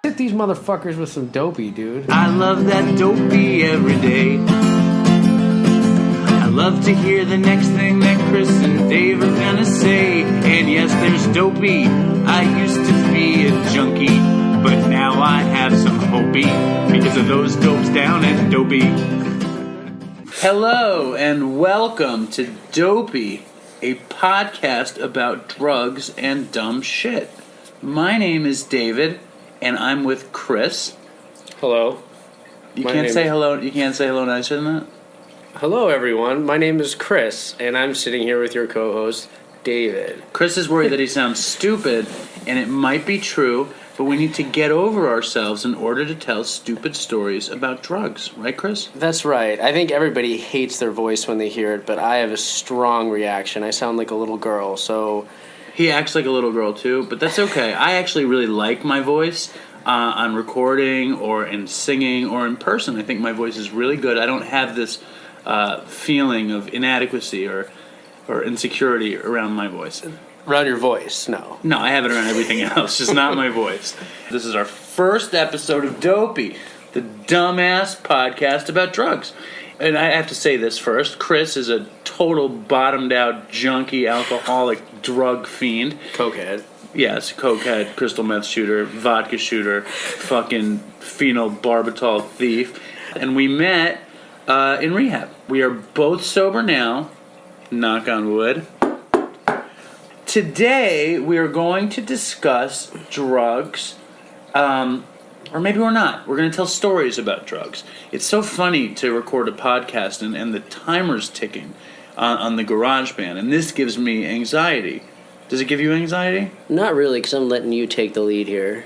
hit these motherfuckers with some Dopey, dude. I love that Dopey every day. I love to hear the next thing that Chris and Dave are gonna say. And yes, there's Dopey. I used to be a junkie, but now I have some hopey because of those dopes down at Dopey. Hello and welcome to Dopey, a podcast about drugs and dumb shit. My name is David, and I'm with Chris. Hello. You can't say hello nicer than that? Hello, everyone. My name is Chris, and I'm sitting here with your co-host, David. Chris is worried that he sounds stupid, and it might be true, but we need to get over ourselves in order to tell stupid stories about drugs. Right, Chris? That's right. I think everybody hates their voice when they hear it, but I have a strong reaction. I sound like a little girl, so... He acts like a little girl, too, but that's okay. I actually really like my voice on recording or in singing or in person. I think my voice is really good. I don't have this feeling of inadequacy or insecurity around my voice. Around your voice, no. No, I have it around everything else, just not my voice. This is our first episode of Dopey, the dumbass podcast about drugs. And I have to say this first. Chris is a total bottomed-out, junkie, alcoholic, drug fiend. Cokehead. Yes, cokehead, crystal meth shooter, vodka shooter, fucking phenobarbital thief. And we met in rehab. We are both sober now. Knock on wood. Today, we are going to discuss drugs. Or maybe we're not. We're going to tell stories about drugs. It's so funny to record a podcast and the timer's ticking on the GarageBand, and this gives me anxiety. Does it give you anxiety? Not really, because I'm letting you take the lead here.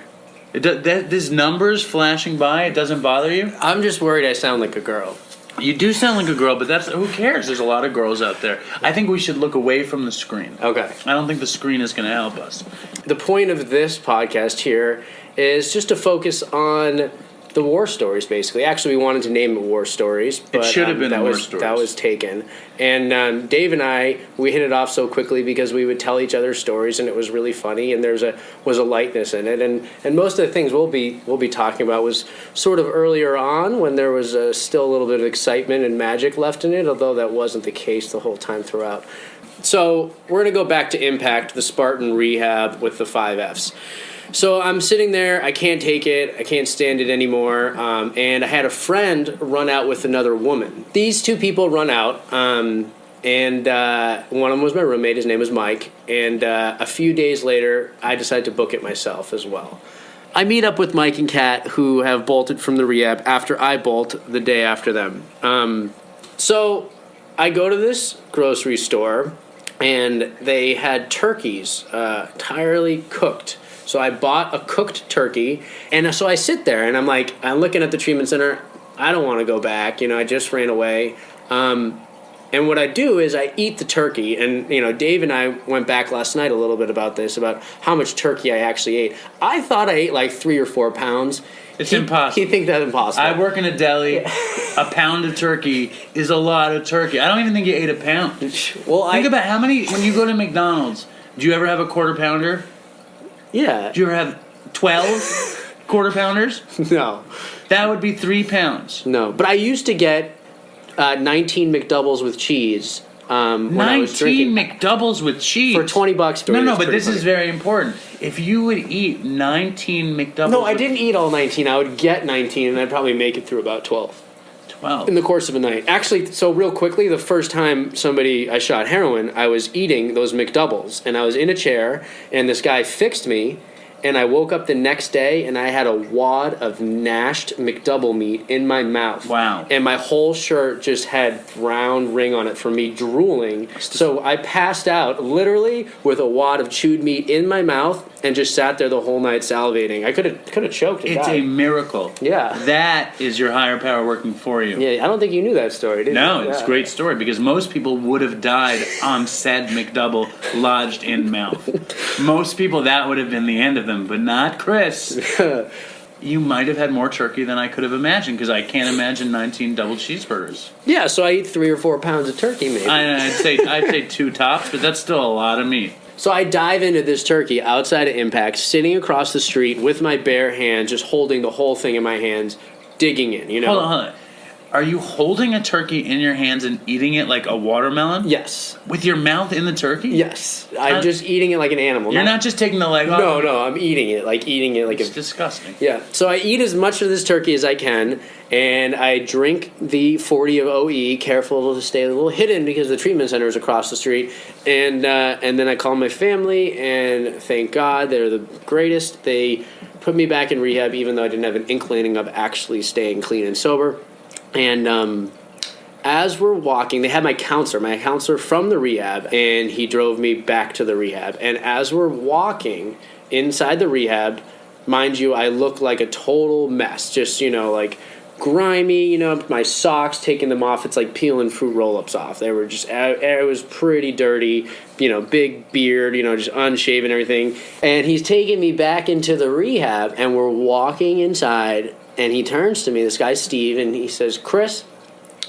These numbers flashing by, it doesn't bother you? I'm just worried I sound like a girl. You do sound like a girl, but who cares? There's a lot of girls out there. I think we should look away from the screen. Okay. I don't think the screen is going to help us. The point of this podcast here is just to focus on the war stories, basically. Actually, we wanted to name it War Stories, but it should have been War Stories. That was taken. And Dave and I, we hit it off so quickly because we would tell each other stories, and it was really funny, and there was a lightness in it. And most of the things we'll be talking about was sort of earlier on when there was still a little bit of excitement and magic left in it, although that wasn't the case the whole time throughout. So we're going to go back to Impact, the Spartan rehab with the 5 Fs. So I'm sitting there, I can't take it, I can't stand it anymore, and I had a friend run out with another woman. These two people run out, and one of them was my roommate, his name was Mike, and a few days later, I decided to book it myself as well. I meet up with Mike and Kat, who have bolted from the rehab after I bolt the day after them. So I go to this grocery store, and they had turkeys entirely cooked. So I bought a cooked turkey, and so I sit there, and I'm looking at the treatment center. I don't want to go back. I just ran away. And what I do is I eat the turkey, and, Dave and I went back last night a little bit about how much turkey I actually ate. I thought I ate like 3 or 4 pounds. It's impossible. He thinks that's impossible. I work in a deli. A pound of turkey is a lot of turkey. I don't even think you ate a pound. Well, Think about how many, when you go to McDonald's, do you ever have a quarter pounder? Yeah. Do you ever have 12 quarter pounders? No. That would be 3 pounds. No. But I used to get 19 McDoubles with cheese. 19 McDoubles with cheese? For $20. No, but this is very important. If you would eat 19 McDoubles... No, I didn't eat all 19. I would get 19, and I'd probably make it through about 12. 12? In the course of a night. Actually, so real quickly, the first time I shot heroin, I was eating those McDoubles, and I was in a chair, and this guy fixed me, and I woke up the next day, and I had a wad of gnashed McDouble meat in my mouth. Wow. And my whole shirt just had brown ring on it from me drooling. So I passed out, literally, with a wad of chewed meat in my mouth, and just sat there the whole night salivating. I could have choked and It's died. a miracle. Yeah. That is your higher power working for you. Yeah, I don't think you knew that story, did you? No, it's a great story, because most people would have died on said McDouble lodged in mouth. Most people, that would have been the end of them, but not Chris. You might have had more turkey than I could have imagined, because I can't imagine 19 double cheeseburgers. Yeah, so I eat 3 or 4 pounds of turkey, maybe. I'd say 2 tops, but that's still a lot of meat. So I dive into this turkey outside of Impact, sitting across the street with my bare hands, just holding the whole thing in my hands, digging in, you know? Hold on. Are you holding a turkey in your hands and eating it like a watermelon? Yes. With your mouth in the turkey? Yes. I'm just eating it like an animal. You're not just taking the leg off? No, I'm eating it like It's disgusting. Yeah. So I eat as much of this turkey as I can, and I drink the 40 of OE, careful to stay a little hidden because the treatment center is across the street. And then I call my family, and thank God they're the greatest. They put me back in rehab, even though I didn't have an inkling of actually staying clean and sober. And as we're walking, they had my counselor from the rehab, and he drove me back to the rehab. And as we're walking inside the rehab, mind you, I look like a total mess. Just, like grimy, my socks, taking them off. It's like peeling fruit roll-ups off. They were just, it was pretty dirty, big beard, just unshaven and everything. And he's taking me back into the rehab, and we're walking inside. And he turns to me, this guy Steve, and he says, Chris,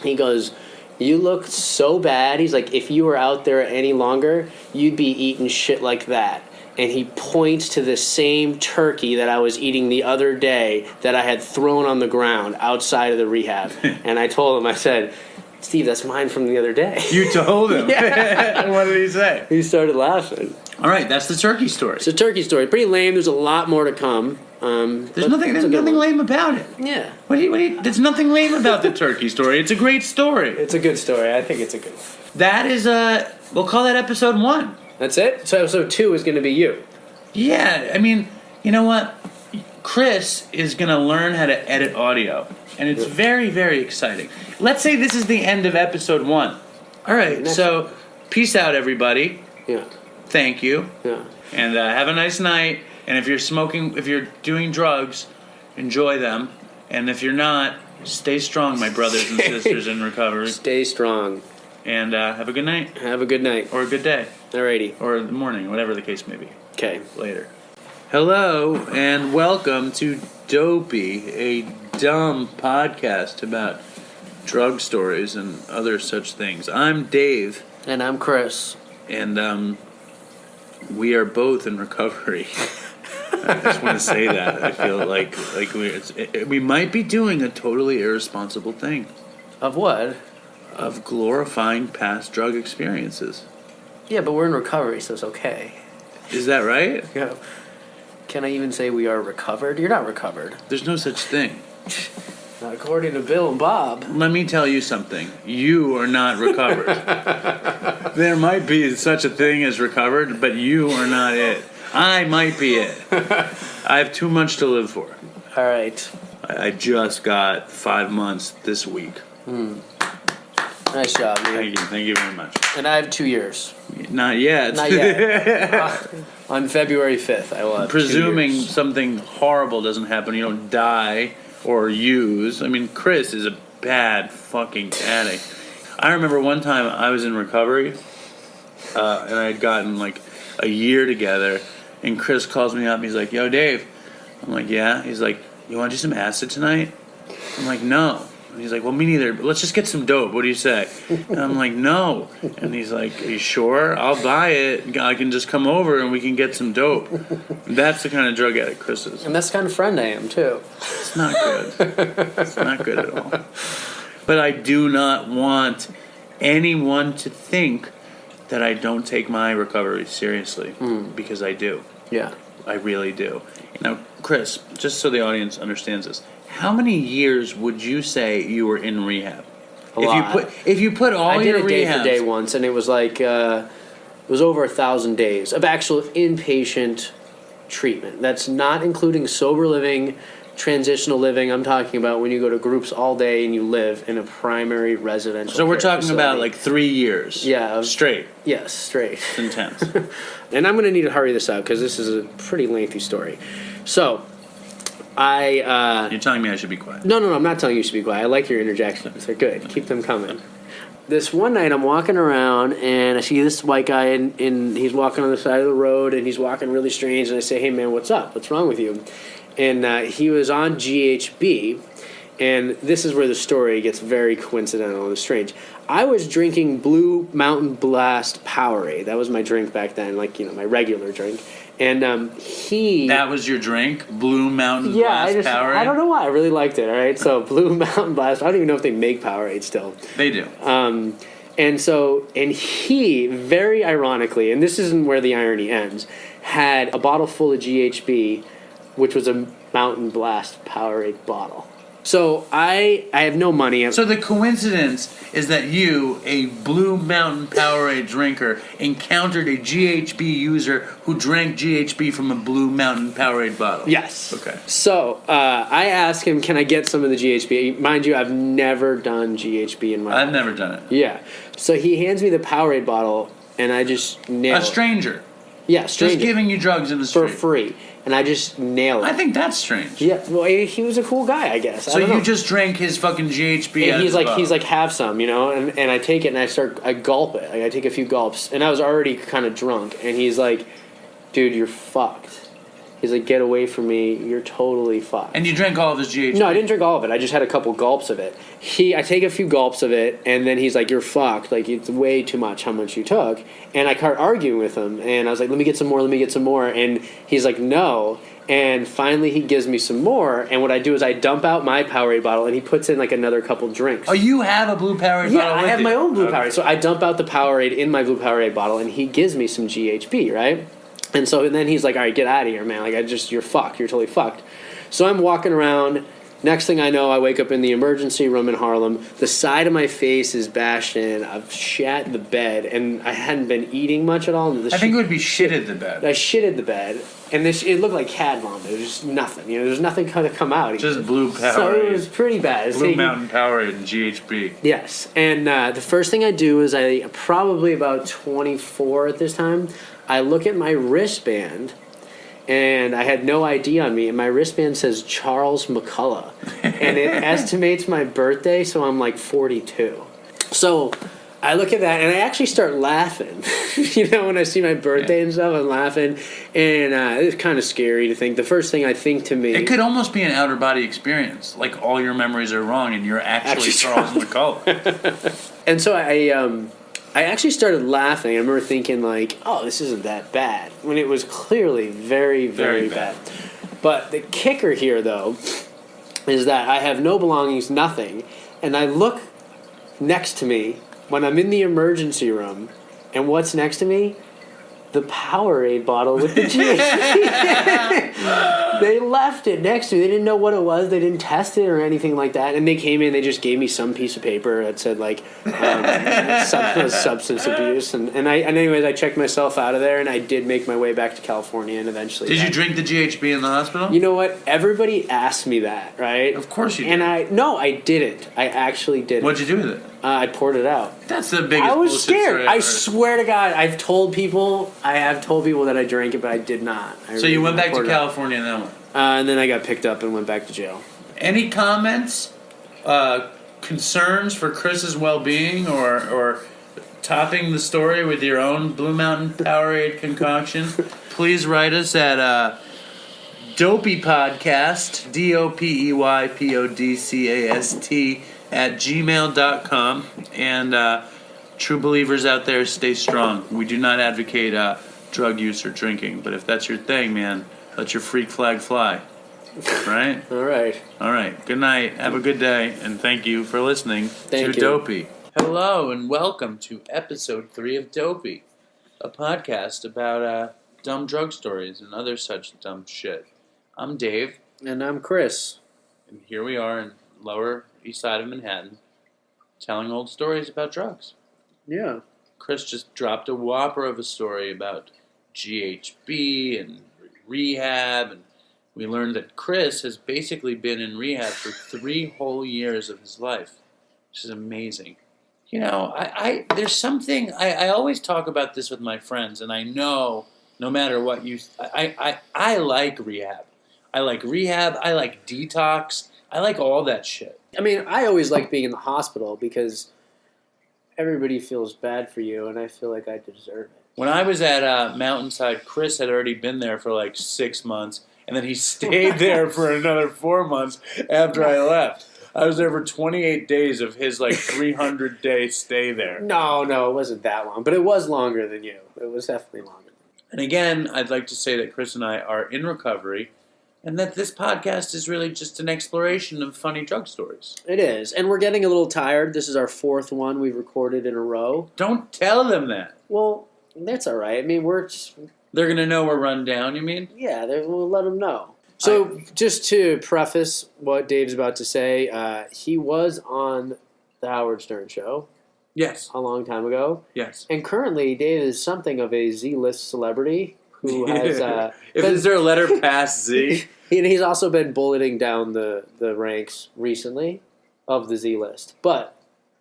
he goes, you look so bad. He's like, if you were out there any longer, you'd be eating shit like that. And he points to the same turkey that I was eating the other day that I had thrown on the ground outside of the rehab. And I told him, I said, Steve, that's mine from the other day. You told him? Yeah. What did he say? He started laughing. All right, that's the turkey story. It's a turkey story. Pretty lame. There's a lot more to come. There's nothing lame about it. Yeah. There's nothing lame about the turkey story. It's a great story. It's a good story. I think it's a good one. That is, we'll call that episode 1. That's it? So episode 2 is going to be you. Yeah, I mean, you know what? Chris is going to learn how to edit audio, and it's very, very exciting. Let's say this is the end of episode 1. All right, so peace out, everybody. Yeah. Thank you. Yeah. And have a nice night. And if you're doing drugs, enjoy them. And if you're not, stay strong, my brothers and sisters in recovery. Stay strong. And have a good night. Have a good night. Or a good day. Alrighty. Or the morning, whatever the case may be. Okay. Later. Hello, and welcome to Dopey, a dumb podcast about drug stories and other such things. I'm Dave. And I'm Chris. And we are both in recovery. I just want to say that. I feel like we might be doing a totally irresponsible thing. Of what? Of glorifying past drug experiences. Yeah, but we're in recovery, so it's okay. Is that right? Yeah. Can I even say we are recovered? You're not recovered. There's no such thing. Not according to Bill and Bob. Let me tell you something. You are not recovered. There might be such a thing as recovered, but you are not it. I might be it. I have too much to live for. All right. I just got 5 months this week. Nice job, man. Thank you very much. And I have 2 years. Not yet. Not yet. On February 5th, I will have Presuming 2 years. something horrible doesn't happen, you don't die or use. I mean, Chris is a bad fucking addict. I remember one time I was in recovery, and I had gotten like a year together, and Chris calls me up and he's like, yo, Dave. I'm like, yeah. He's like, you want to do some acid tonight? I'm like, no. And he's like, well, me neither, but let's just get some dope. What do you say? And I'm like, no. And he's like, are you sure? I'll buy it. I can just come over and we can get some dope. And that's the kind of drug addict Chris is. And that's the kind of friend I am, too. It's not good. It's not good at all. But I do not want anyone to think that I don't take my recovery seriously, because I do. Yeah. I really do. Now, Chris, just so the audience understands this, how many years would you say you were in rehab? A lot. If you put all your rehabs... I did a day for day once, and it was like, it was over 1,000 days of actual inpatient treatment. That's not including sober living, transitional living. I'm talking about when you go to groups all day and you live in a primary residential So we're care talking facility. about like 3 years. Yeah. Straight. Yes, straight. It's intense. And I'm going to need to hurry this out because this is a pretty lengthy story. So, You're telling me I should be quiet. No, I'm not telling you to be quiet. I like your interjections. They're good. Keep them coming. This one night I'm walking around and I see this white guy and he's walking on the side of the road and he's walking really strange, and I say, hey man, what's up? What's wrong with you? And he was on GHB, And this is where the story gets very coincidental and strange. I was drinking Blue Mountain Blast Powerade. That was my drink back then, like, my regular drink. And he... That was your drink? Blue Mountain Blast Powerade? I don't know why. I really liked it, all right? So Blue Mountain Blast. I don't even know if they make Powerade still. They do. And he, very ironically, and this isn't where the irony ends, had a bottle full of GHB, which was a Mountain Blast Powerade bottle. So I have no money. So the coincidence is that you, a Blue Mountain Powerade drinker, encountered a GHB user who drank GHB from a Blue Mountain Powerade bottle. Yes. Okay. So I asked him, can I get some of the GHB? Mind you, I've never done GHB in my life. I've never done it. Yeah. So he hands me the Powerade bottle, and I just nail it. A stranger. Yeah, stranger. Just giving you drugs in the street. For free. And I just nail it. I think that's strange. Yeah, well, he was a cool guy, I guess. So you just drank his fucking GHB and he's like, have some, and I take it and I gulp it. Like, I take a few gulps, and I was already kind of drunk, and he's like, dude, you're fucked. He's like, get away from me, you're totally fucked. And you drank all of his GHB? No, I didn't drink all of it. I just had a couple gulps of it. I take a few gulps of it, and then he's like, you're fucked. Like, it's way too much how much you took. And I started arguing with him, and I was like, let me get some more. And he's like, no. And finally he gives me some more, and what I do is I dump out my Powerade bottle, and he puts in like another couple drinks. Oh, you have a Blue Powerade bottle? Yeah, I have you? my own Blue Powerade. So I dump out the Powerade in my Blue Powerade bottle, and he gives me some GHB, right? And then he's like, all right, get out of here, man. Like, you're fucked. You're totally fucked. So I'm walking around. Next thing I know, I wake up in the emergency room in Harlem. The side of my face is bashed in. I've shat the bed, and I hadn't been eating much at all. I think it would be shitted the bed. I shitted the bed, and it looked like cat vomit. It was just nothing. There's nothing going to come out. Just Blue Powerade. So it was pretty bad. Blue Mountain Powerade and GHB. Yes, and the first thing I do is probably about 24 at this time, I look at my wristband, and I had no ID on me, and my wristband says Charles McCullough, and it estimates my birthday, so I'm like 42. So I look at that, and I actually start laughing. When I see my birthday and stuff, I'm laughing, and it's kind of scary to think. The first thing I think to me... It could almost be an outer-body experience, like all your memories are wrong, and you're actually Charles McCullough. And so I actually started laughing. I remember thinking, like, oh, this isn't that bad, when it was clearly very, very bad. But the kicker here, though, is that I have no belongings, nothing, and I look next to me when I'm in the emergency room, and what's next to me? The Powerade bottle with the GHB. They left it next to me. They didn't know what it was. They didn't test it or anything like that. And they came in. They just gave me some piece of paper that said like substance abuse. And anyways, I checked myself out of there, and I did make my way back to California, and eventually. Did you drink the GHB in the hospital? You know what? Everybody asked me that, right? Of course you did. And I didn't. I actually didn't. What'd you do with it? I poured it out. That's the biggest. I was bullshit scared. story I swear to God, I have told people that I drank it, but I did not. So you went back to California and then what? And then I got picked up and went back to jail. Any comments, concerns for Chris's well-being, or topping the story with your own Blue Mountain Powerade concoction? Please write us at Dopey Podcast, DOPEYPODCAST @gmail.com. And true believers out there, stay strong. We do not advocate drug use or drinking, but if that's your thing, man, let your freak flag fly. Right? All right. Good night. Have a good day, and thank you for listening to Dopey. Hello, and welcome to episode 3 of Dopey, a podcast about dumb drug stories and other such dumb shit. I'm Dave. And I'm Chris. And here we are in Lower East Side of Manhattan, telling old stories about drugs. Yeah. Chris just dropped a whopper of a story about GHB and rehab, and we learned that Chris has basically been in rehab for 3 whole years of his life, which is amazing. I there's something, I always talk about this with my friends, and I know no matter what I like rehab. I like rehab, I like detox, I like all that shit. I mean, I always like being in the hospital because everybody feels bad for you, and I feel like I deserve it. When I was at Mountainside, Chris had already been there for like 6 months, and then he stayed there for another 4 months after I left. I was there for 28 days of his 300-day stay there. No, it wasn't that long, but it was longer than you. It was definitely longer. And again, I'd like to say that Chris and I are in recovery, and that this podcast is really just an exploration of funny drug stories. It is, and we're getting a little tired. This is our 4th one we've recorded in a row. Don't tell them that. Well, that's all right. I mean, They're going to know we're run down, you mean? Yeah, we'll let them know. So, just to preface what Dave's about to say, he was on the Howard Stern Show. Yes. A long time ago. Yes. And currently, Dave is something of a Z-list celebrity who has... Is there a letter past Z? He's also been bulleting down the ranks recently of the Z-list. But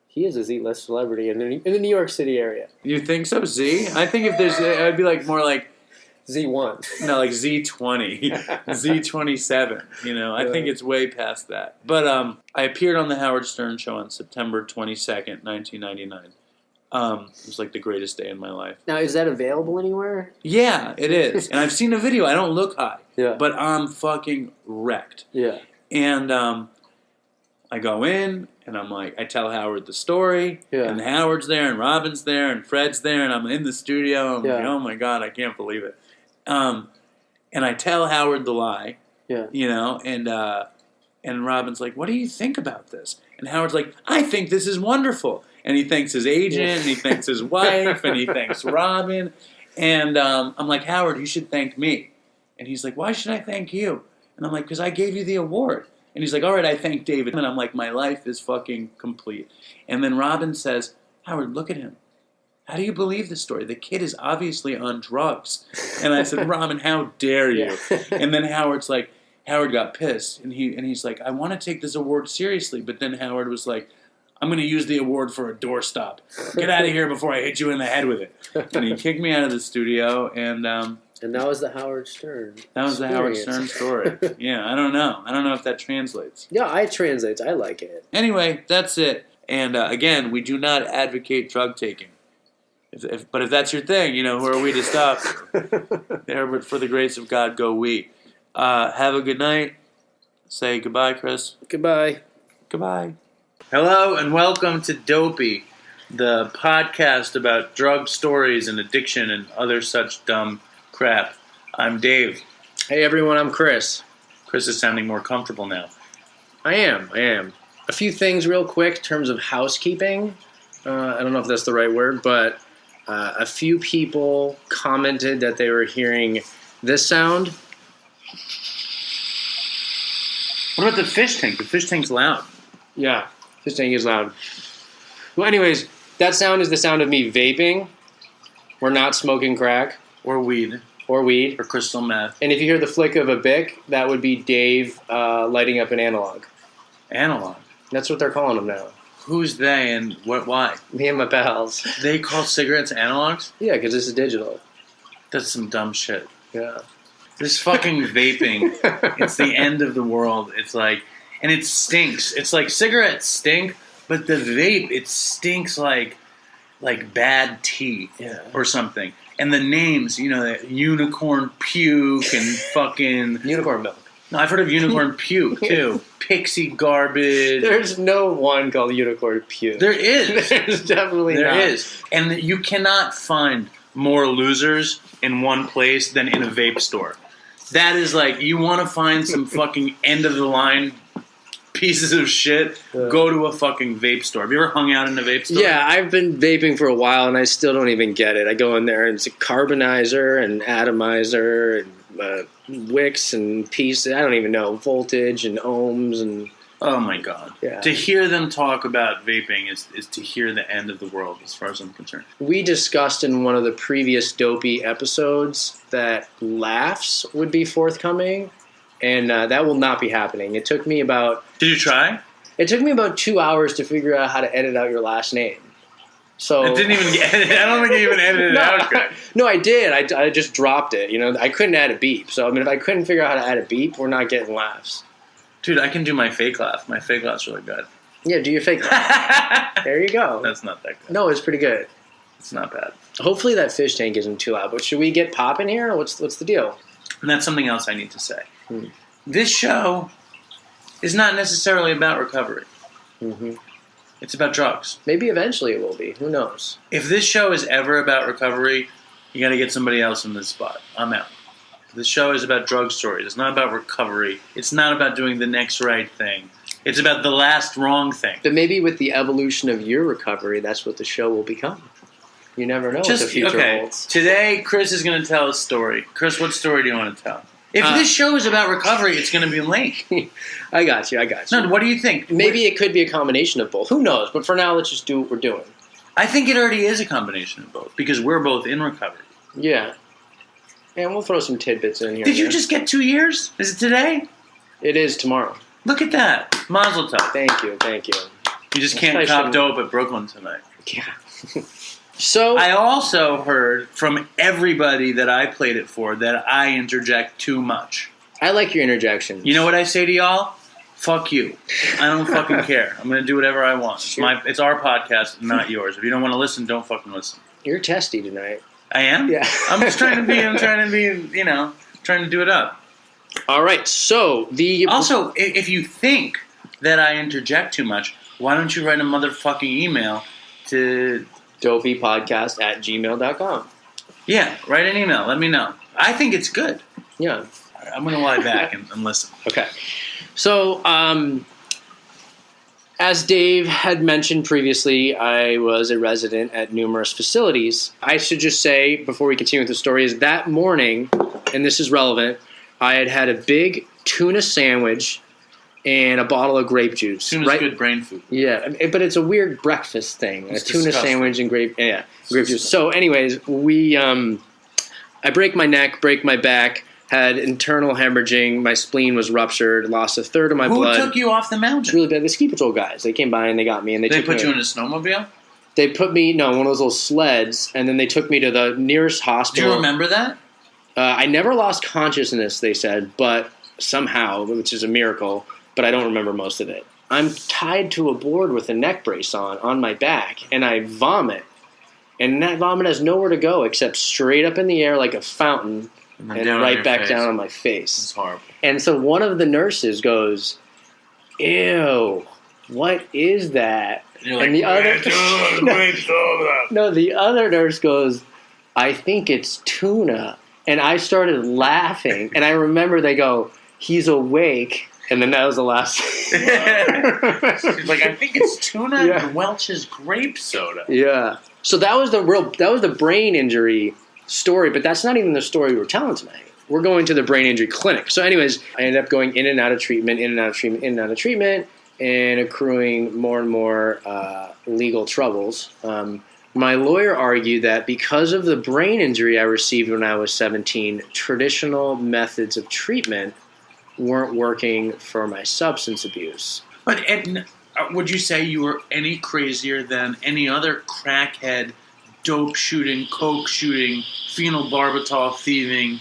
he is a Z-list celebrity in the New York City area. You think so, Z? I think if there's... I'd be more like... Z1. No, Z20. Z27. I think it's way past that. But I appeared on the Howard Stern Show on September 22nd, 1999. It was the greatest day in my life. Now, is that available anywhere? Yeah, it is. And I've seen a video. I don't look high. Yeah. But I'm fucking wrecked. Yeah. And I go in, and I tell Howard the story. Yeah. And Howard's there, and Robin's there, and Fred's there, and I'm in the studio. I'm yeah. oh my God, I can't believe it. And I tell Howard the lie, and Robin's like, what do you think about this? And Howard's like, I think this is wonderful. And he thanks his agent, and he thanks his wife, and he thanks Robin. And I'm like, Howard, you should thank me. And he's like, why should I thank you? And I'm like, because I gave you the award. And he's like, all right, I thank David. And I'm like, my life is fucking complete. And then Robin says, Howard, look at him. How do you believe this story? The kid is obviously on drugs. And I said, Robin, how dare you? Yeah. And then Howard got pissed. And he's like, I want to take this award seriously. But then Howard was like, I'm going to use the award for a doorstop. Get out of here before I hit you in the head with it. And he kicked me out of the studio. And that was the Howard Stern. That was the Howard Stern story. Yeah, I don't know. I don't know if that translates. Yeah, it translates. I like it. Anyway, that's it. And again, we do not advocate drug taking. But if that's your thing, who are we to stop? There, but for the grace of God, go we. Have a good night. Say goodbye, Chris. Goodbye. Goodbye. Hello and welcome to Dopey, the podcast about drug stories and addiction and other such dumb crap. I'm Dave. Hey everyone, I'm Chris. Chris is sounding more comfortable now. I am. A few things real quick in terms of housekeeping. I don't know if that's the right word, but a few people commented that they were hearing this sound. What about the fish tank? The fish tank's loud. Yeah, fish tank is loud. Well, anyways, that sound is the sound of me vaping. We're not smoking crack. Or weed. Or crystal meth. And if you hear the flick of a Bic, that would be Dave lighting up an analog. Analog? That's what they're calling them now. Who's they and why? Me and my pals. They call cigarettes analogs? Yeah, because this is digital. That's some dumb shit. Yeah. This fucking vaping, it's the end of the world. It's and it stinks. It's like cigarettes stink, but the vape, it stinks like bad tea or something. And the names, unicorn puke and fucking... Unicorn milk. No, I've heard of unicorn puke, too. Pixie garbage. There's no one called unicorn puke. There is. There's definitely not. There is. And you cannot find more losers in one place than in a vape store. That is you want to find some fucking end-of-the-line pieces of shit, go to a fucking vape store. Have you ever hung out in a vape store? Yeah, I've been vaping for a while, and I still don't even get it. I go in there, and it's a carbonizer and atomizer and wicks and pieces. I don't even know. Voltage and ohms and... Oh, my God. Yeah. To hear them talk about vaping is to hear the end of the world, as far as I'm concerned. We discussed in one of the previous Dopey episodes that laughs would be forthcoming, and that will not be happening. It took me about... Did you try? It took me about 2 hours to figure out how to edit out your last name. So it didn't even get edited. I don't think you even edited it out good. No, I did. I just dropped it. I couldn't add a beep. So, if I couldn't figure out how to add a beep, we're not getting laughs. Dude, I can do my fake laugh. My fake laugh's really good. Yeah, do your fake laugh. There you go. That's not that good. No, it's pretty good. It's not bad. Hopefully that fish tank isn't too loud. But should we get popping here? Or what's the deal? And that's something else I need to say. This show is not necessarily about recovery. Mm-hmm. It's about drugs. Maybe eventually it will be. Who knows? If this show is ever about recovery, you got to get somebody else in this spot. I'm out. This show is about drug stories. It's not about recovery. It's not about doing the next right thing. It's about the last wrong thing. But maybe with the evolution of your recovery, that's what the show will become. You never know what the future holds. Today, Chris is going to tell a story. Chris, what story do you want to tell? If this show is about recovery, it's going to be lame. I got you. No, what do you think? Maybe it could be a combination of both. Who knows? But for now, let's just do what we're doing. I think it already is a combination of both because we're both in recovery. Yeah. And we'll throw some tidbits in here. Did you just get 2 years? Is it today? It is tomorrow. Look at that. Mazel tov. Thank you. You just can't cop dope at Brooklyn tonight. Yeah. So I also heard from everybody that I played it for that I interject too much. I like your interjections. You know what I say to y'all? Fuck you. I don't fucking care. I'm going to do whatever I want. Sure. It's our podcast, not yours. If you don't want to listen, don't fucking listen. You're testy tonight. I am? Yeah. I'm trying to be, trying to do it up. All right. So Also, if you think that I interject too much, why don't you write a motherfucking email to dopeypodcast@gmail.com. Yeah, write an email. Let me know. I think it's good. Yeah. I'm going to lie back and listen. Okay. So, as Dave had mentioned previously, I was a resident at numerous facilities. I should just say, before we continue with the story, is that morning, and this is relevant, I had had a big tuna sandwich and a bottle of grape juice. Tuna's good brain food. Yeah, but it's a weird breakfast thing. It's a tuna disgusting. sandwich and grape juice. So anyways, I break my neck, break my back, had internal hemorrhaging, my spleen was ruptured, lost a third of my blood. Who took you off the mountain? It's really bad. The ski patrol guys, they came by and they got me. And They put you in a snowmobile? They put me, one of those little sleds, and then they took me to the nearest hospital. Do you remember that? I never lost consciousness, they said, but somehow, which is a miracle, but I don't remember most of it. I'm tied to a board with a neck brace on my back, and I vomit. And that vomit has nowhere to go except straight up in the air like a fountain and right back down on my face. It's horrible. And so one of the nurses goes, "Ew, what is that?" You're like, and the other nurse goes, "I think it's tuna." And I started laughing, and I remember they go, "He's awake," and then that was the last. She's like, I think it's tuna and Welch's grape soda. Yeah. So that was the brain injury story, but that's not even the story we're telling tonight. We're going to the brain injury clinic. So anyways, I ended up going in and out of treatment, and accruing more and more legal troubles. My lawyer argued that because of the brain injury I received when I was 17, traditional methods of treatment weren't working for my substance abuse. But would you say you were any crazier than any other crackhead, dope shooting, coke shooting, phenobarbital thieving,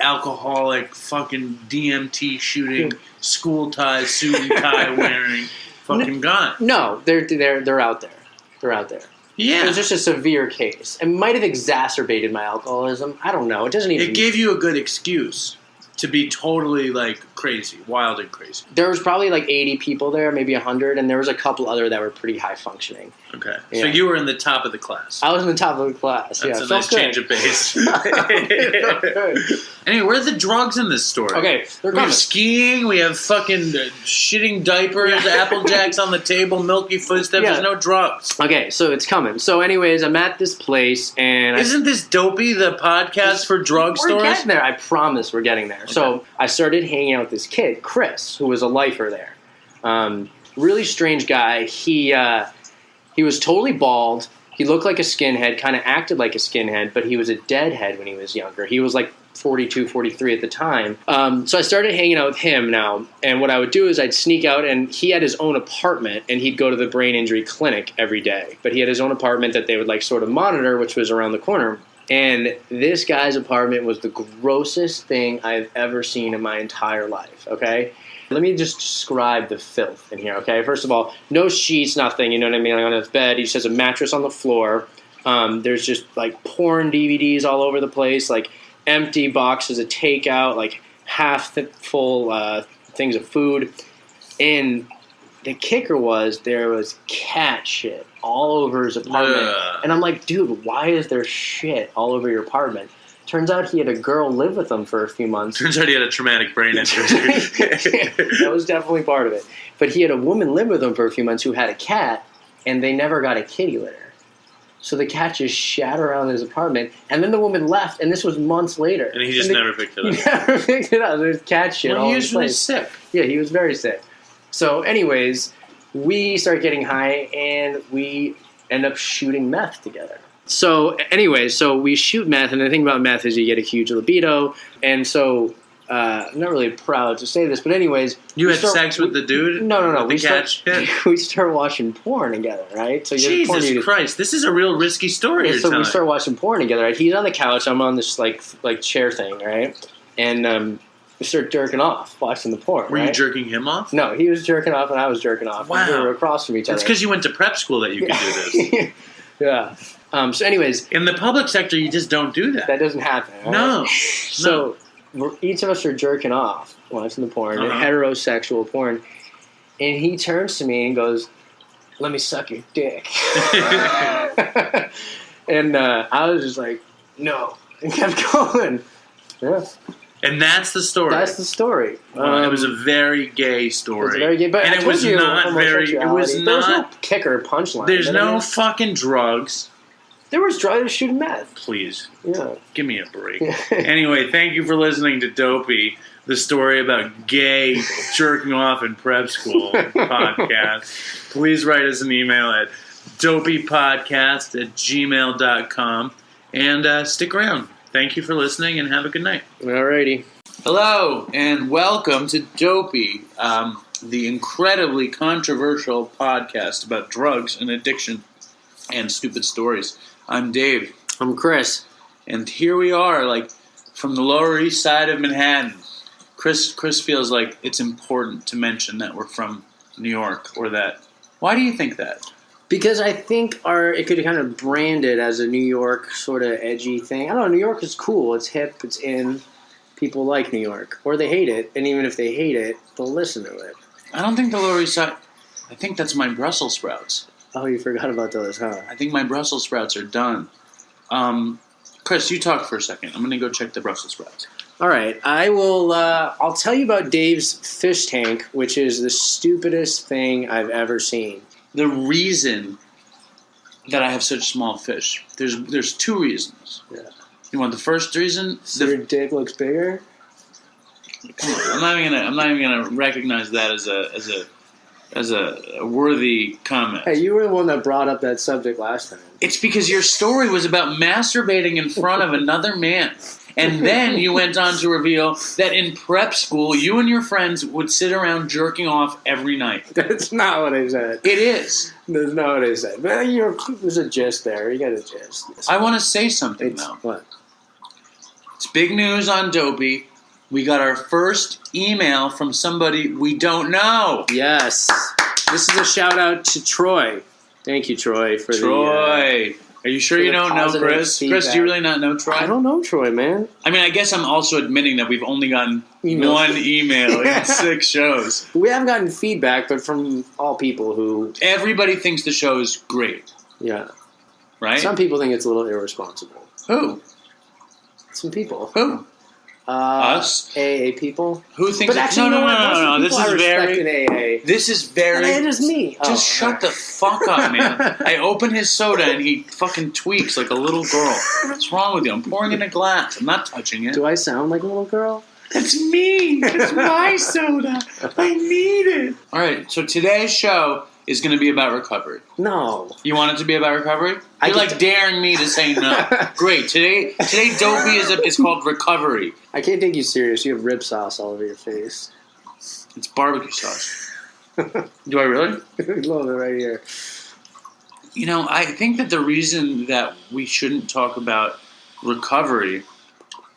alcoholic, fucking DMT shooting, school ties, suit and tie wearing, fucking guy? No, they're out there. They're out there. Yeah. It was just a severe case. It might have exacerbated my alcoholism. I don't know. It doesn't even... It gave you a good excuse to be totally, crazy, wild and crazy. There was probably 80 people there, maybe 100, and there was a couple other that were pretty high functioning. Okay. Yeah. So you were in the top of the class. I was in the top of the class. That's a nice change of pace. Good. Anyway, where are the drugs in this story? Okay, they're We have coming. skiing, we have fucking shitting diapers, Apple Jacks on the table, milky footsteps. Yeah. There's no drugs. Okay, so it's coming. So anyways, I'm at this place, and... Isn't this Dopey, the podcast for drug We're stores? getting there. I promise we're getting there. Okay. So I started hanging out with this kid, Chris, who was a lifer there. Really strange guy. He was totally bald. He looked like a skinhead, kind of acted like a skinhead, but he was a deadhead when he was younger. He was 42, 43 at the time. So I started hanging out with him now, and what I would do is I'd sneak out, and he had his own apartment, and he'd go to the brain injury clinic every day. But he had his own apartment that they would sort of monitor, which was around the corner. And this guy's apartment was the grossest thing I've ever seen in my entire life, okay? Let me just describe the filth in here, okay? First of all, no sheets, nothing, you know what I mean? On his bed, he just has a mattress on the floor. There's just, porn DVDs all over the place, empty boxes of takeout, half full things of food. And the kicker was there was cat shit all over his apartment. Ugh. And I'm like, dude, why is there shit all over your apartment? Turns out he had a girl live with him for a few months. Turns out he had a traumatic brain injury. That was definitely part of it. But he had a woman live with him for a few months who had a cat, and they never got a kitty litter. So the cat just shat around his apartment, and then the woman left, and this was months later. And he just never picked it up. He never picked it up. There's cat shit all Well, he over was the really place. sick. Yeah, he was very sick. So anyways, we start getting high, and we end up shooting meth together. So anyways, so we shoot meth, and the thing about meth is you get a huge libido, and so I'm not really proud to say this, but anyways... You had sex with the dude? No. With the cat shit? We start watching porn together, right? So Jesus Christ, this is a real risky story you're so telling. we start watching porn together, right? He's on the couch, I'm on this like chair thing, right? And we start jerking off, watching the porn, Were right? you jerking him off? No, he was jerking off and I was jerking off. Wow. We were across from each other. It's because you went to prep school that you could do this. Yeah. So anyways... In the public sector, you just don't do that. That doesn't happen, right? No. So each of us are jerking off, watching the porn, heterosexual porn, and he turns to me and goes, "Let me suck your dick." And I was just like, "No," and kept going. Yeah. And that's the story. That's the story. It was a very gay story. It was very gay, but and I it told was you not very. It was homosexuality. There was no not. kicker punchline. There's You know what I no mean? fucking drugs. There was drugs shooting meth. Please, Yeah. give me a break. Anyway, thank you for listening to Dopey, the story about gay jerking off in prep school podcast. Please write us an email at dopeypodcast@gmail.com and stick around. Thank you for listening and have a good night. Alrighty. Hello and welcome to Dopey, the incredibly controversial podcast about drugs and addiction and stupid stories. I'm Dave. I'm Chris. And here we are, like, from the Lower East Side of Manhattan. Chris feels like it's important to mention that we're from New York, or that. Why do you think that? Because I think it could kind of brand it as a New York sort of edgy thing. I don't know, New York is cool, it's hip, it's in. People like New York. Or they hate it, and even if they hate it, they'll listen to it. I don't think the Lower East Side... I think that's my Brussels sprouts. Oh, you forgot about those, huh? I think my Brussels sprouts are done. Chris, you talk for a second. I'm going to go check the Brussels sprouts. All right, I'll tell you about Dave's fish tank, which is the stupidest thing I've ever seen. The reason that I have such small fish, there's two reasons. Yeah. You want the first reason? So your dick looks bigger? Come on, I'm not even gonna recognize that as a worthy comment. Hey, you were the one that brought up that subject last time. It's because your story was about masturbating in front of another man. And then you went on to reveal that in prep school, you and your friends would sit around jerking off every night. That's not what I said. It is. That's not what I said. But there's a gist there. You got a gist. I want to say something, though. What? It's big news on Dopey. We got our first email from somebody we don't know. Yes. This is a shout out to Troy. Thank you, Troy, for Troy. Are you sure you don't know Chris? feedback. Chris, do you really not know Troy? I don't know Troy, man. I mean, I guess I'm also admitting that we've only gotten one email in 6 shows. We haven't gotten feedback, but from all people who... Everybody thinks the show is great. Yeah. Right? Some people think it's a little irresponsible. Who? Some people. Who? Us? AA people. Who thinks... But actually, No. This is very... in AA. This is very... It is me. Just shut the fuck up, man. I open his soda and he fucking tweaks like a little girl. What's wrong with you? I'm pouring in a glass. I'm not touching it. Do I sound like a little girl? That's me. It's my soda. I need it. All right, so today's show is going to be about recovery. No. You want it to be about recovery? You're like daring me to say no. Great. Today Dopey it's called recovery. I can't take you serious. You have rib sauce all over your face. It's barbecue sauce. Do I really? A little bit right here. You know, I think that the reason that we shouldn't talk about recovery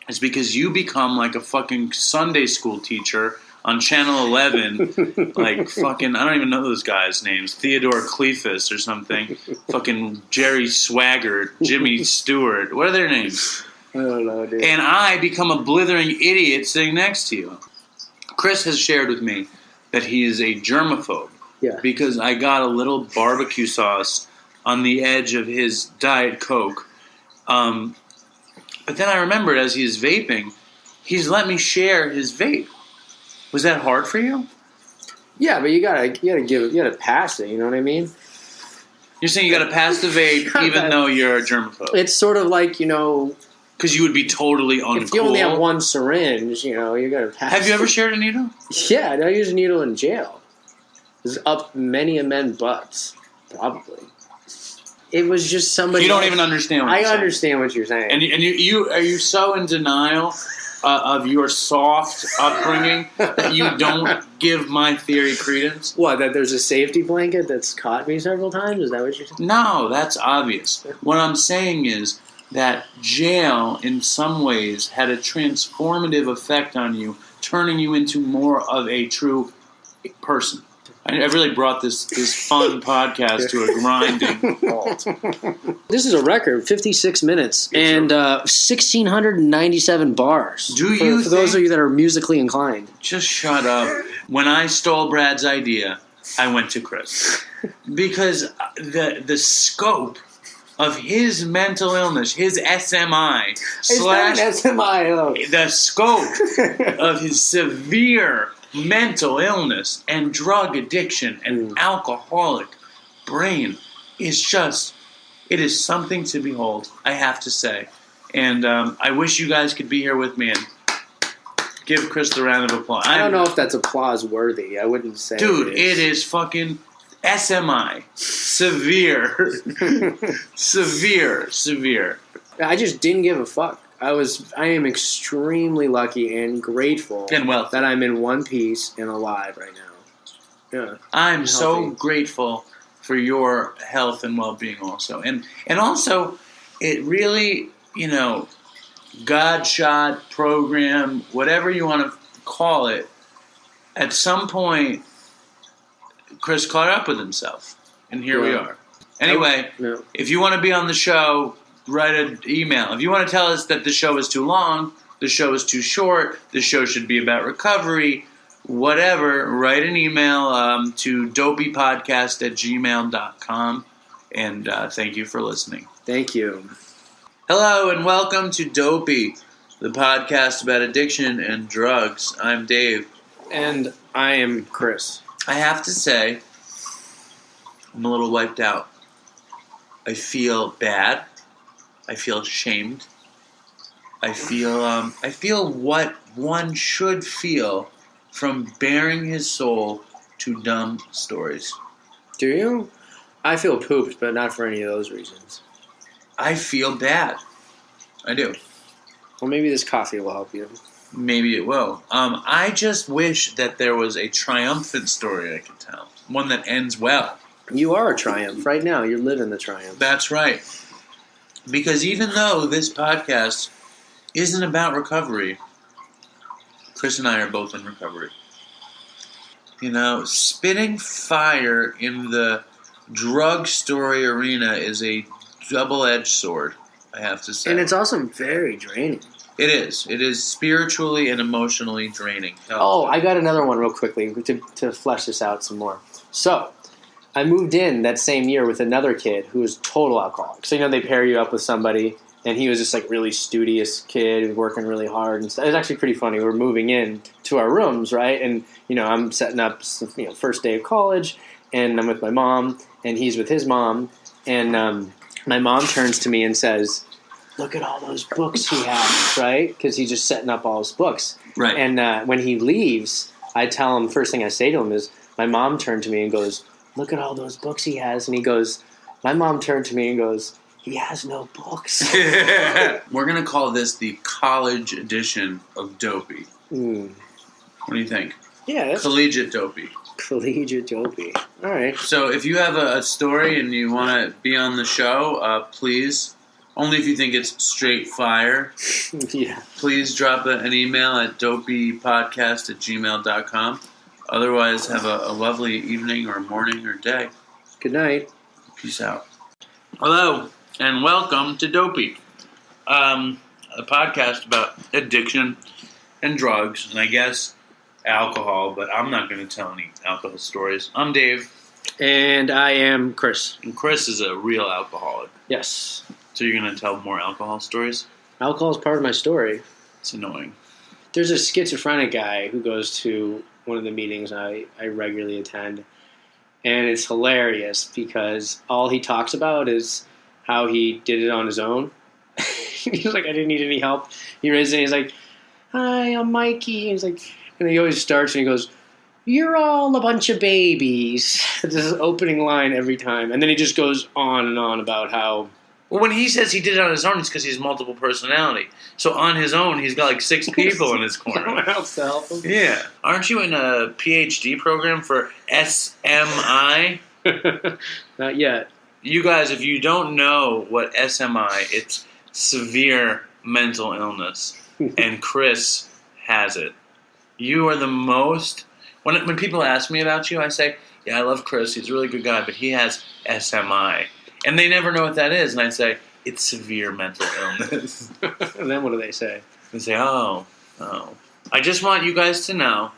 is because you become like a fucking Sunday school teacher on Channel 11, like fucking, I don't even know those guys' names, Theodore Cleefus or something, fucking Jerry Swaggart, Jimmy Stewart, what are their names? I don't know, dude. And I become a blithering idiot sitting next to you. Chris has shared with me that he is a germaphobe. Yeah. Because I got a little barbecue sauce on the edge of his Diet Coke. But then I remembered as he is vaping, he's let me share his vape. Was that hard for you? Yeah, but you gotta pass it. You know what I mean? You're saying you got to pass the vape even though you're a germaphobe. It's sort of like, you know, Because you would be totally uncool. if you only have one syringe, you know, you gotta pass. Have you ever shared a needle? Yeah, I use a needle in jail. It's up many a men's butts, probably. It was just somebody. You don't even understand what I you're saying. understand what you're saying. And you are you so in denial of your soft upbringing that you don't give my theory credence? What, that there's a safety blanket that's caught me several times? Is that what you're saying? No, that's obvious. What I'm saying is that jail, in some ways, had a transformative effect on you, turning you into more of a true person. I really brought this fun podcast to a grinding halt. This is a record, 56 minutes, and 1,697 bars. Do you For those think- of you that are musically inclined. Just shut up. When I stole Brad's idea, I went to Chris. Because the scope of his mental illness, his SMI, slash SMI. the scope of his severe mental illness and drug addiction and alcoholic brain is just, it is something to behold, I have to say. And I wish you guys could be here with me and give Chris the round of applause. I don't know if that's applause worthy. I wouldn't say. Dude, it is fucking SMI. Severe. Severe. I just didn't give a fuck. I am extremely lucky and grateful And wealthy. that I'm in one piece and alive right now. Yeah. I'm so Healthy. grateful for your health and well-being also. And also, it really, God shot, program, whatever you want to call it, at some point, Chris caught up with himself. And here we Yeah. are. Anyway, No. if you want to be on the show, write an email. If you want to tell us that the show is too long, the show is too short, the show should be about recovery, whatever, write an email to dopeypodcast@gmail.com. And thank you for listening. Thank you. Hello and welcome to Dopey, the podcast about addiction and drugs. I'm Dave. And I am Chris. I have to say, I'm a little wiped out. I feel bad. I feel ashamed. I feel what one should feel from bearing his soul to dumb stories. Do you? I feel pooped, but not for any of those reasons. I feel bad. I do. Well, maybe this coffee will help you. Maybe it will. I just wish that there was a triumphant story I could tell. One that ends well. You are a triumph. Right now, you're living the triumph. That's right. Because even though this podcast isn't about recovery, Chris and I are both in recovery. Spitting fire in the drug story arena is a double-edged sword, I have to say. And it's also very draining. It is. It is spiritually and emotionally draining. Oh, I got another one real quickly to flesh this out some more. So, I moved in that same year with another kid who was total alcoholic. So, they pair you up with somebody, and he was just like really studious kid, who was working really hard. And it was actually pretty funny. We were moving in to our rooms, right? And, I'm setting up, first day of college, and I'm with my mom, and he's with his mom. And my mom turns to me and says, "Look at all those books he has," right? Because he's just setting up all his books. Right. And when he leaves, I tell him, first thing I say to him is, my mom turned to me and goes, "Look at all those books he has." And he goes, my mom turned to me and goes, "He has no books." We're going to call this the college edition of Dopey. What do you think? Yeah, that's Collegiate Dopey. collegiate dopey. All right. So if you have a story and you want to be on the show, please, only if you think it's straight fire, Yeah. please drop an email at dopeypodcast@gmail.com. Otherwise, have a lovely evening or morning or day. Good night. Peace out. Hello, and welcome to Dopey, a podcast about addiction and drugs. And I guess alcohol, but I'm not going to tell any alcohol stories. I'm Dave. And I am Chris. And Chris is a real alcoholic. Yes. So you're going to tell more alcohol stories? Alcohol is part of my story. It's annoying. There's a schizophrenic guy who goes to one of the meetings I regularly attend. And it's hilarious because all he talks about is how he did it on his own. He's like, I didn't need any help. He raises it. He's like, hi, I'm Mikey. He's like, and he always starts and he goes, you're all a bunch of babies. It's his opening line every time. And then he just goes on and on about how... Well, when he says he did it on his own, it's because he's multiple personality. So on his own, he's got like 6 people in his corner. Someone else to help him. Yeah. Aren't you in a PhD program for SMI? Not yet. You guys, if you don't know what SMI, it's severe mental illness. And Chris has it. You are the most... When people ask me about you, I say, yeah, I love Chris. He's a really good guy, but he has SMI. And they never know what that is. And I say, it's severe mental illness. And then what do they say? They say, oh. I just want you guys to know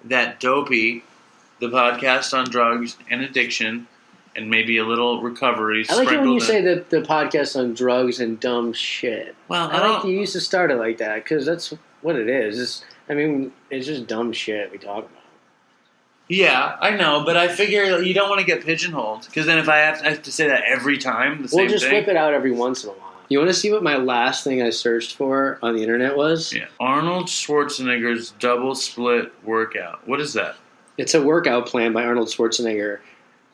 that Dopey, the podcast on drugs and addiction, and maybe a little recovery. I like it when you say the podcast on drugs and dumb shit. Well, I like you used to start it like that because that's what it is. It's just dumb shit we talk about. Yeah, I know, but I figure you don't want to get pigeonholed because then if I have to say that every time, We'll just whip it out every once in a while. You want to see what my last thing I searched for on the internet was? Yeah. Arnold Schwarzenegger's double split workout. What is that? It's a workout plan by Arnold Schwarzenegger.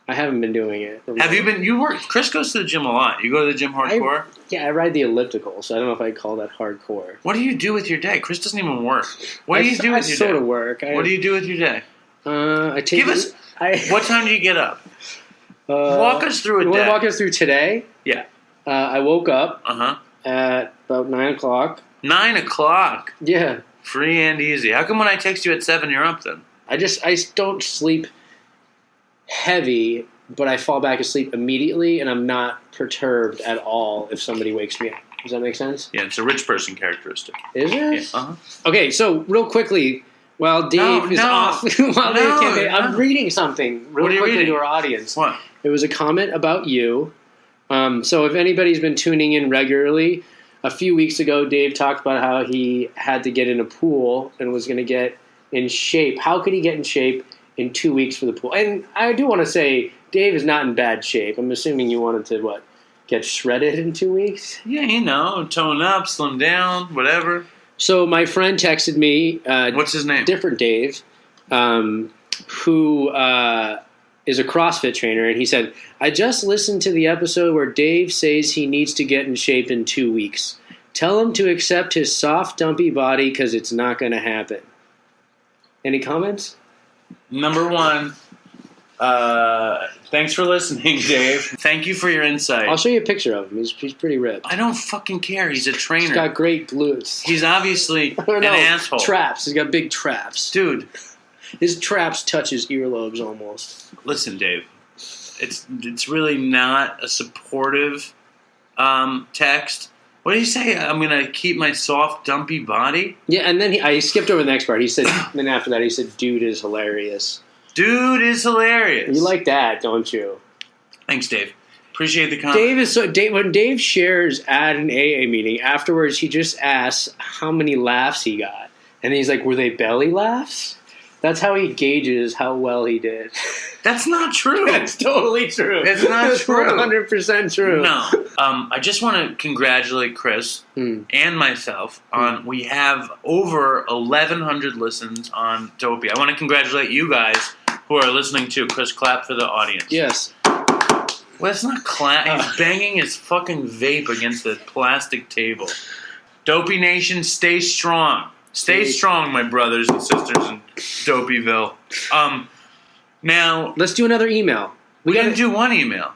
I haven't been doing it. Have you been? Chris goes to the gym a lot. You go to the gym hardcore? I ride the elliptical, so I don't know if I'd call that hardcore. What do you do with your day? Chris doesn't even work. What do you do with your day? I sort of work. What do you do with your day? What time do you get up? Walk us through a day. You want to walk us through today? Yeah. I woke up at about 9 o'clock. 9 o'clock? Yeah. Free and easy. How come when I text you at 7, you're up then? I don't sleep heavy, but I fall back asleep immediately, and I'm not perturbed at all if somebody wakes me up. Does that make sense? Yeah, it's a rich person characteristic. Is it? Yeah. Okay, so real quickly... While Dave is off, I'm reading something real quickly to our audience. What? It was a comment about you. So if anybody's been tuning in regularly, a few weeks ago, Dave talked about how he had to get in a pool and was going to get in shape. How could he get in shape in 2 weeks for the pool? And I do want to say, Dave is not in bad shape. I'm assuming you wanted to, get shredded in 2 weeks? Yeah, tone up, slim down, whatever. So my friend texted me. What's his name? Different Dave, who is a CrossFit trainer, and he said, I just listened to the episode where Dave says he needs to get in shape in 2 weeks. Tell him to accept his soft, dumpy body because it's not going to happen. Any comments? Number one, thanks for listening, Dave. Thank you for your insight. I'll show you a picture of him. He's pretty ripped. I don't fucking care. He's a trainer. He's got great glutes. He's obviously an asshole. Traps. He's got big traps. Dude. His traps touch his earlobes almost. Listen, Dave. It's really not a supportive text. What did he say? I'm going to keep my soft, dumpy body? Yeah, and then I skipped over the next part. He said, then after that, he said, dude is hilarious. Dude is hilarious. You like that, don't you? Thanks, Dave. Appreciate the comment. When Dave shares at an AA meeting, afterwards he just asks how many laughs he got. And he's like, were they belly laughs? That's how he gauges how well he did. That's not true. That's totally true. It's not true. 100% true. No. I just want to congratulate Chris and myself on we have over 1,100 listens on Dopey. I want to congratulate you guys who are listening too. Chris, clap for the audience. Yes. Well, it's not clap. He's banging his fucking vape against the plastic table. Dopey Nation, stay strong. Stay strong, my brothers and sisters in Dopeyville. Now... Let's do another email. We didn't do one email.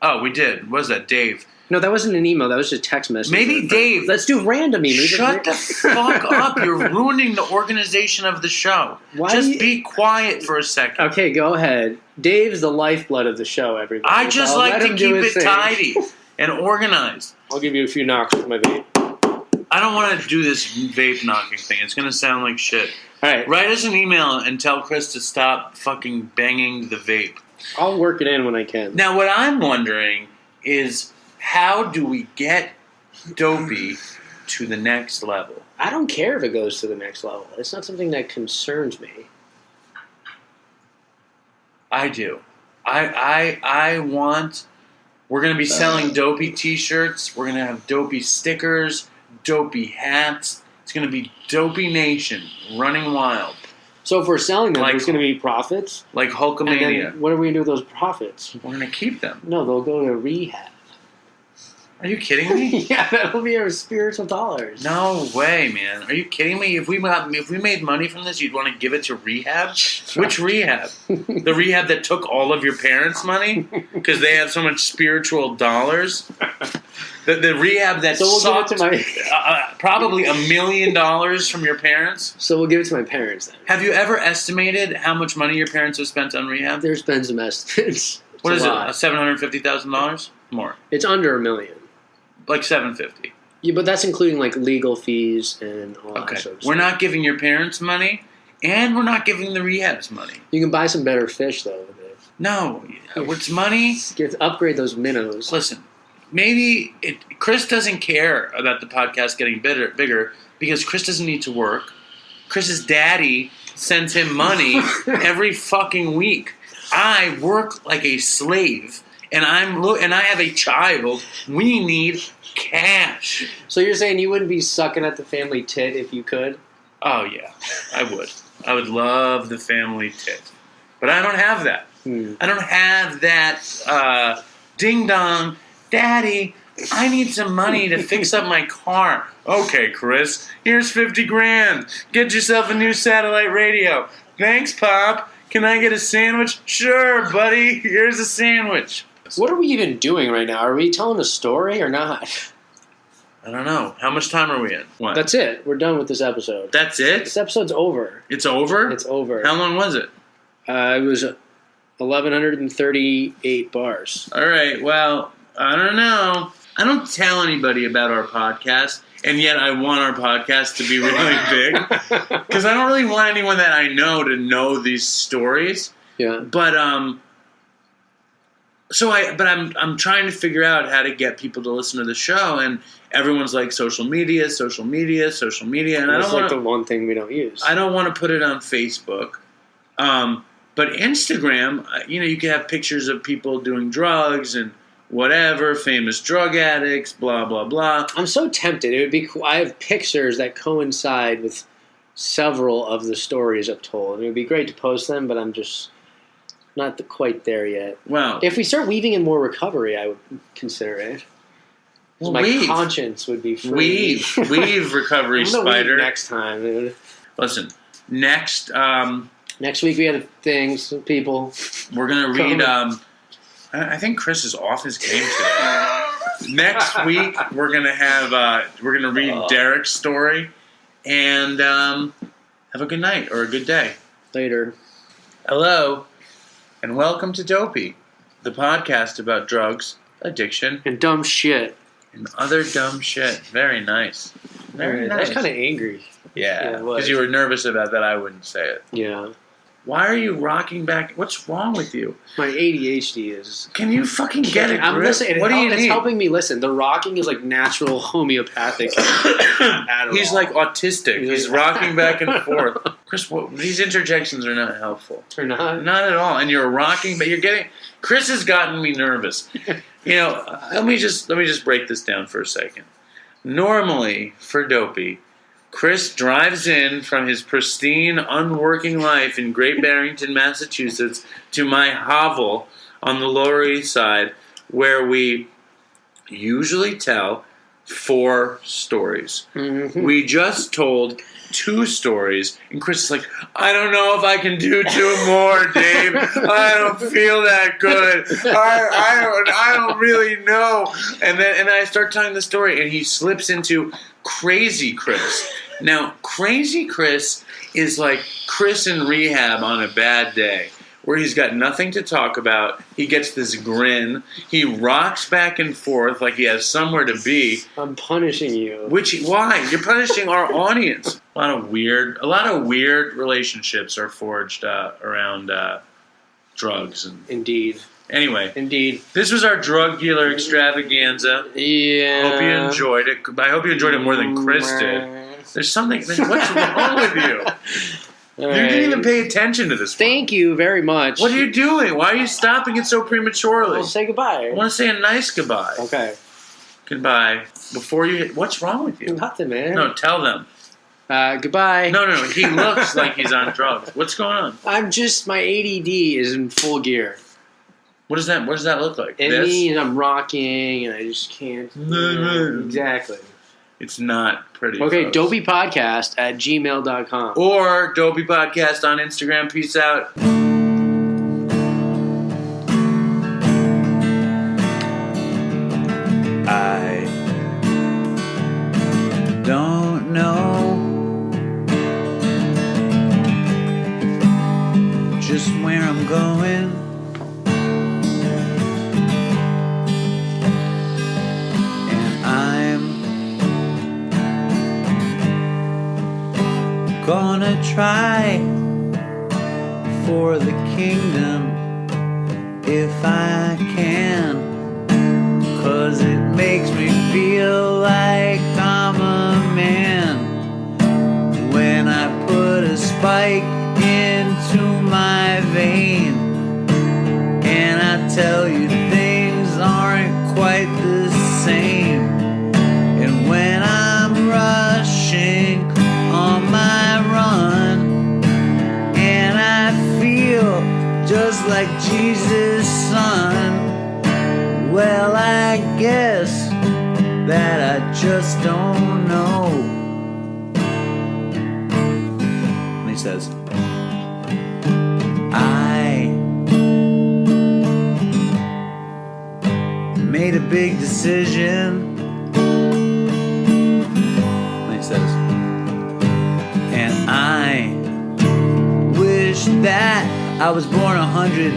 Oh, we did. What was that, Dave? No, that wasn't an email. That was just a text message. Maybe Dave... Let's do random emails. Shut the fuck up. You're ruining the organization of the show. Just be quiet for a second. Okay, go ahead. Dave's the lifeblood of the show, everybody. I just like to keep it tidy and organized. I'll give you a few knocks with my vape. I don't want to do this vape knocking thing. It's going to sound like shit. All right. Write us an email and tell Chris to stop fucking banging the vape. I'll work it in when I can. Now, what I'm wondering is how do we get Dopey to the next level? I don't care if it goes to the next level. It's not something that concerns me. I do. I want... We're going to be selling Dopey t-shirts. We're going to have Dopey stickers, Dopey hats. It's going to be Dopey Nation running wild. So if we're selling them, there's going to be profits? Like Hulkamania. And then what are we going to do with those profits? We're going to keep them. No, they'll go to rehab. Are you kidding me? Yeah, that'll be our spiritual dollars. No way, man. Are you kidding me? If we made money from this, you'd want to give it to rehab? Which rehab? The rehab that took all of your parents' money? Because they have so much spiritual dollars? The rehab that sucked give it to probably $1 million from your parents? So we'll give it to my parents then. Have you ever estimated how much money your parents have spent on rehab? There's been some estimates. What is it? $750,000? More. It's under $1 million. Like $750,000. Yeah, but that's including like legal fees and all that sort of stuff. We're not giving your parents money, and we're not giving the rehabs money. You can buy some better fish though with it. No, what's money? Upgrade those minnows. Listen, Chris doesn't care about the podcast getting bigger because Chris doesn't need to work. Chris's daddy sends him money every fucking week. I work like a slave, and I have a child. We need cash. So you're saying you wouldn't be sucking at the family tit if you could? Oh yeah, I would. I would love the family tit, but I don't have that. I don't have that. Ding dong, Daddy. I need some money to fix up my car. Okay, Chris. Here's $50,000. Get yourself a new satellite radio. Thanks, Pop. Can I get a sandwich? Sure, buddy. Here's a sandwich. What are we even doing right now? Are we telling a story or not? I don't know. How much time are we in? What? That's it. We're done with this episode. That's it? This episode's over. It's over? It's over. How long was it? It was 1,138 bars. All right. Well, I don't know. I don't tell anybody about our podcast, and yet I want our podcast to be really big because I don't really want anyone that I know to know these stories. Yeah. But I'm trying to figure out how to get people to listen to the show, and everyone's like social media, and That's I don't want the one thing we don't use. I don't want to put it on Facebook. But Instagram, you can have pictures of people doing drugs and whatever, famous drug addicts, blah, blah, blah. I'm so tempted. It would be cool. I have pictures that coincide with several of the stories I've told. And it would be great to post them, but I'm just not quite there yet. Well, if we start weaving in more recovery, I would consider it. Well, my conscience would be free. Weave recovery, spider. Next time, dude. Listen, next week we have things, people. We're gonna read. I think Chris is off his game today. Next week we're gonna read Derek's story, and have a good night or a good day. Later. Hello, and welcome to Dopey, the podcast about drugs, addiction, and dumb shit. And other dumb shit. Very nice. Very nice. I was kind of angry. Yeah, because you were nervous about that I wouldn't say it. Yeah. Why are you rocking back? What's wrong with you? My ADHD is... Can you fucking get it? I'm listening. What do you need? It's helping me listen. The rocking is like natural homeopathic Adderall. He's like autistic. He's rocking back and forth. Chris, these interjections are not helpful. They're not? Not at all. And you're rocking, but you're getting... Chris has gotten me nervous. Let me just break this down for a second. Normally, for Dopey, Chris drives in from his pristine, unworking life in Great Barrington, Massachusetts, to my hovel on the Lower East Side, where we usually tell 4 stories. Mm-hmm. We just told 2 stories, and Chris is like, I don't know if I can do 2 more, Dave. I don't feel that good. I don't really know. And I start telling the story, and he slips into Crazy Chris. Now, Crazy Chris is like Chris in rehab on a bad day, where he's got nothing to talk about. He gets this grin. He rocks back and forth like he has somewhere to be. I'm punishing you. Why? You're punishing our audience. A lot of weird relationships are forged around drugs. And Indeed. anyway, Indeed. this was our drug dealer extravaganza. Yeah. Hope you enjoyed it. I hope you enjoyed it more than Chris did. There's something. What's wrong with you? You didn't even pay attention to this. Thank you very much. What are you doing? Why are you stopping it so prematurely? Well, say goodbye. I want to say a nice goodbye. Okay. Goodbye. Before you. What's wrong with you? Nothing, man. No, tell them. Goodbye. No. He looks like he's on drugs. What's going on? My ADD is in full gear. What does that look like? It means I'm rocking and I just can't. Exactly. It's not pretty. Okay, folks. dopeypodcast@gmail.com. Or Dopey Podcast on Instagram. Peace out. I don't know just where I'm going. And I'm gonna try for the kingdom if I can. 'Cause it makes me feel like I'm a man when I put a spike into my vein. And I tell you things aren't quite the same. And when I'm rushing on my run and I feel just like Jesus' son, well, I guess that I just don't know. And he says, I made a big decision. And he says, and I wish that I was born 100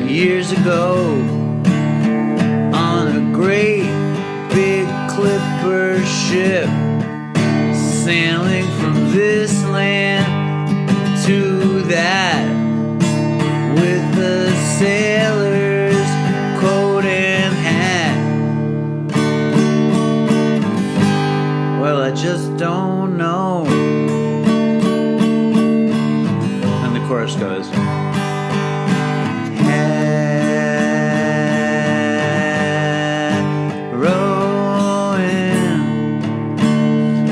years ago on a great big clipper ship, sailing from this land to that, with the sailor's coat and hat. Well, I just don't know. And the chorus goes,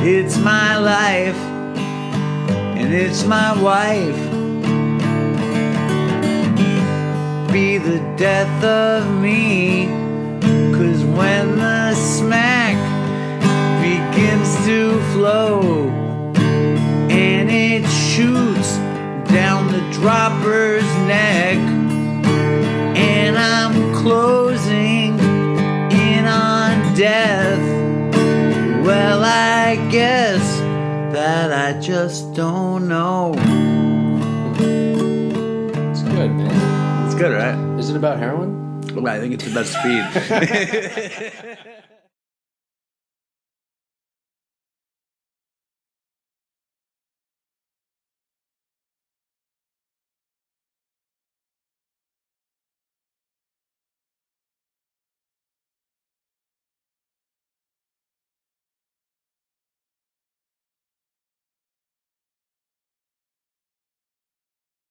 it's my life, and it's my wife. Be the death of me, 'cause when the smack begins to flow and it shoots down the dropper's neck, and I'm closing in on death, well, I guess that I just don't know. It's good, man. It's good, right? Is it about heroin? I think it's about speed.